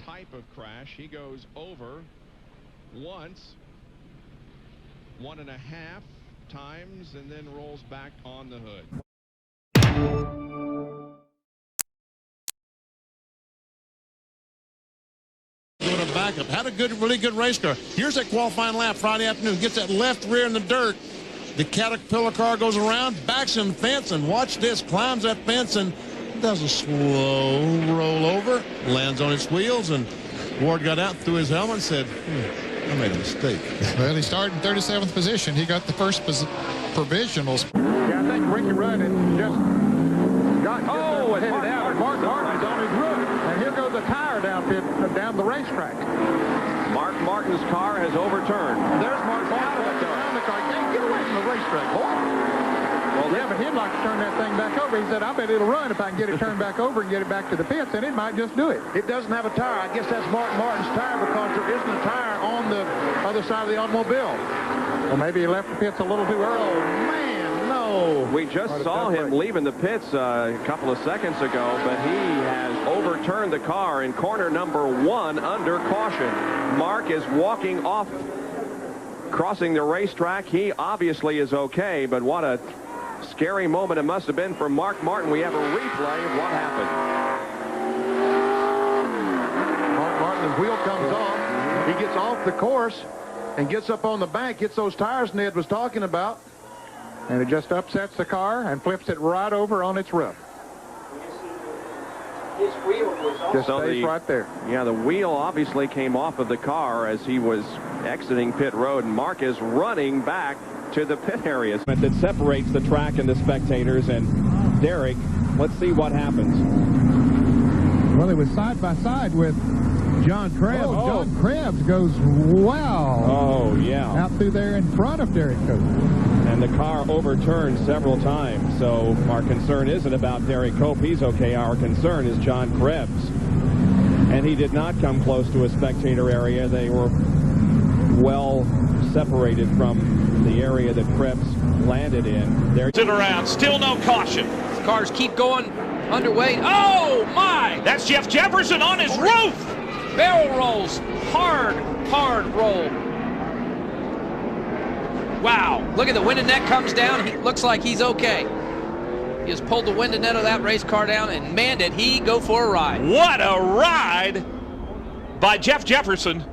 type of crash. He goes over once, 1.5 times, and then rolls back on the hood. Doing a backup. Had a really good race car. Here's that qualifying lap Friday afternoon. Gets that left rear in the dirt. The Caterpillar car goes around, backs in the fence, and watch this. Climbs that fence and does a slow roll over. Lands on its wheels, and Ward got out, threw his helmet, and said, I made a mistake. Well, he started in 37th position. He got the first provisionals. Yeah, I think Ricky Rudd just got headed out. Mark Martin's on his roof. And here goes the tire down the racetrack. Mark Martin's car has overturned. There's Mark Martin around the car. Hey, get away from the racetrack, boy. Well, yeah, but he'd like to turn that thing back over. He said, I bet it'll run if I can get it turned back over and get it back to the pits, and it might just do it. It doesn't have a tire. I guess that's Mark Martin's tire because there isn't a tire on the other side of the automobile. Well, maybe he left the pits a little too early. Oh, man, no. We just saw him leaving the pits a couple of seconds ago, but he has overturned the car in corner number 1 under caution. Mark is walking off, crossing the racetrack. He obviously is okay, but what a scary moment it must have been for Mark Martin. We have a replay of what happened. Mark Martin's wheel comes off. He gets off the course and gets up on the bank, gets those tires Ned was talking about. And it just upsets the car and flips it right over on its roof. His wheel was off. Just stays right there. Yeah, the wheel obviously came off of the car as he was exiting pit road, and Mark is running back to the pit areas. That separates the track and the spectators. And Derek, let's see what happens. Well, it was side by side with John Krebs. Oh. John Krebs goes, wow. Oh, yeah. Out through there in front of Derek Cope. And the car overturned several times. So our concern isn't about Derek Cope. He's okay. Our concern is John Krebs. And he did not come close to a spectator area. They were well separated from the area that Krebs landed in. There. Sit around. Still no caution. The cars keep going underway. Oh, my! That's Jeff Jefferson on his roof. Barrel rolls. Hard roll. Wow. Look at the window net comes down. He looks like he's okay. He just pulled the window net of that race car down, and man, did he go for a ride. What a ride by Jeff Jefferson.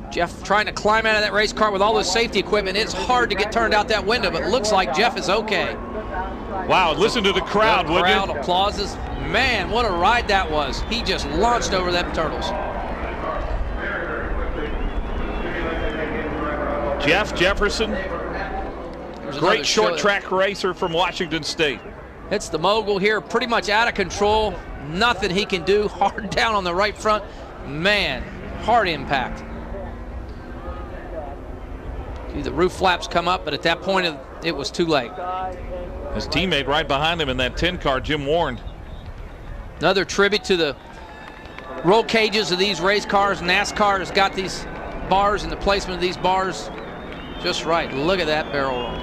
Jeff trying to climb out of that race car with all his safety equipment. It's hard to get turned out that window, but it looks like Jeff is okay. Wow, listen to the crowd, would you? Crowd applauses. Man, what a ride that was. He just launched over them turtles. Jeff Jefferson, great short track racer from Washington State. It's the mogul here, pretty much out of control. Nothing he can do. Hard down on the right front. Man, hard impact. The roof flaps come up, but at that point it was too late. His teammate right behind him in that 10 car, Jim Warren. Another tribute to the roll cages of these race cars. NASCAR has got these bars and the placement of these bars just right. Look at that barrel roll.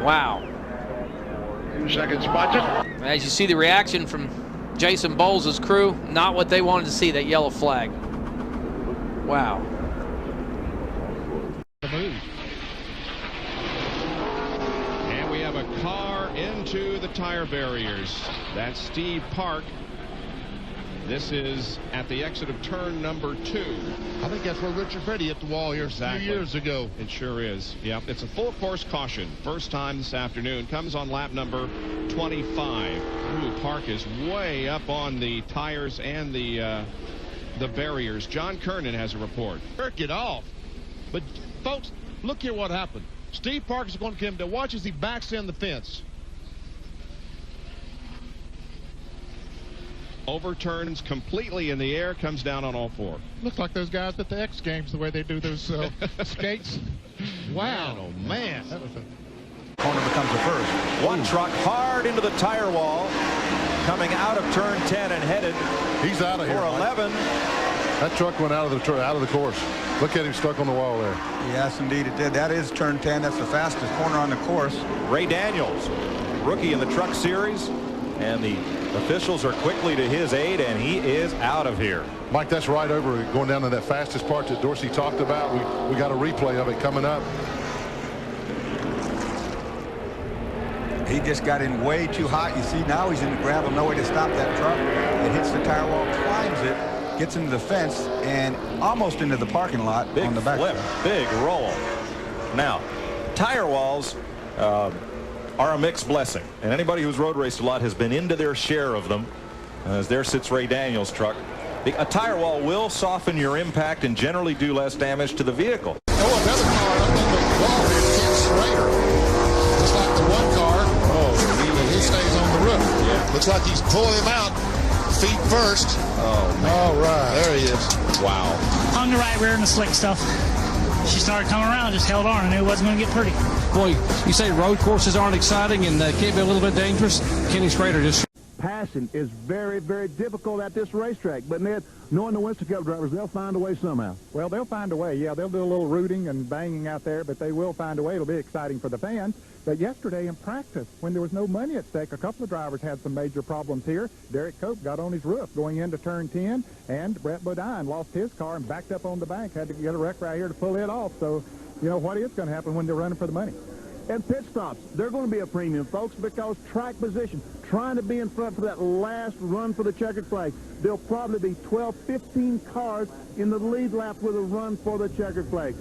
Wow. 2 seconds spot. As you see the reaction from Jason Bowles' crew, not what they wanted to see, that yellow flag. Wow. And we have a car into the tire barriers. That's Steve Park. This is at the exit of turn number 2. I think that's where Richard Petty hit the wall here a few years ago. It sure is. Yep, it's a full course caution. First time this afternoon. Comes on lap number 25. Ooh, Park is way up on the tires and the barriers. John Kernan has a report. Jerk it off. But folks, look here what happened. Steve Park is going to come to watch as he backs in the fence. Overturns completely in the air, comes down on all 4. Looks like those guys at the X Games, the way they do those skates. Wow. Oh, man. That was Corner becomes a first. One truck hard into the tire wall, coming out of turn 10 and headed. He's out of here. For 11. That truck went out of the course. Look at him stuck on the wall there. Yes, indeed it did. That is turn 10. That's the fastest corner on the course. Ray Daniels, rookie in the Truck Series, And the officials are quickly to his aid, and he is out of here. Mike, that's right over going down to that fastest part that Dorsey talked about. We got a replay of it coming up. He just got in way too hot. You see now he's in the gravel, no way to stop that truck. It hits the tire wall, climbs it, gets into the fence, and almost into the parking lot Big on the back. flip, big roll. Now, tire walls are a mixed blessing, and anybody who's road raced a lot has been into their share of them. As there sits Ray Daniels' truck. A tire wall will soften your impact and generally do less damage to the vehicle. Oh, another car up on the wall here against Schrader. Looks like the one car. And he stays on the roof. Yeah. Looks like he's pulling him out. Feet first. Oh, man. All right. There he is. Wow. On the right rear in the slick stuff. She started coming around, just held on. I knew it wasn't going to get pretty. Boy, you say road courses aren't exciting and can't be a little bit dangerous. Kenny Schrader just... Passing is very, very difficult at this racetrack. But, Ned, knowing the Winston Cup drivers, they'll find a way somehow. Well, they'll find a way. Yeah, they'll do a little rooting and banging out there, but they will find a way. It'll be exciting for the fans. But yesterday in practice, when there was no money at stake, a couple of drivers had some major problems here. Derek Cope got on his roof going into turn 10, and Brett Bodine lost his car and backed up on the bank, had to get a wreck right here to pull it off. So, you know, what is going to happen when they're running for the money? And pit stops, they're going to be a premium, folks, because track position, trying to be in front for that last run for the checkered flag. There'll probably be 12, 15 cars in the lead lap with a run for the checkered flag.